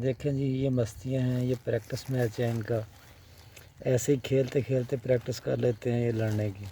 देखें जी, ये मस्तियाँ हैं, ये प्रैक्टिस मैच है इनका। ऐसे ही खेलते खेलते प्रैक्टिस कर लेते हैं ये लड़ने की।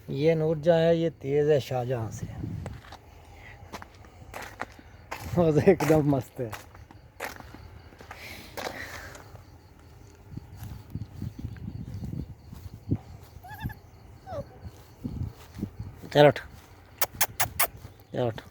ये नूरजहाँ है, ये तेज़ है शाहजहाँ से। और एकदम मस्त है। चलो उठ, चलो उठ।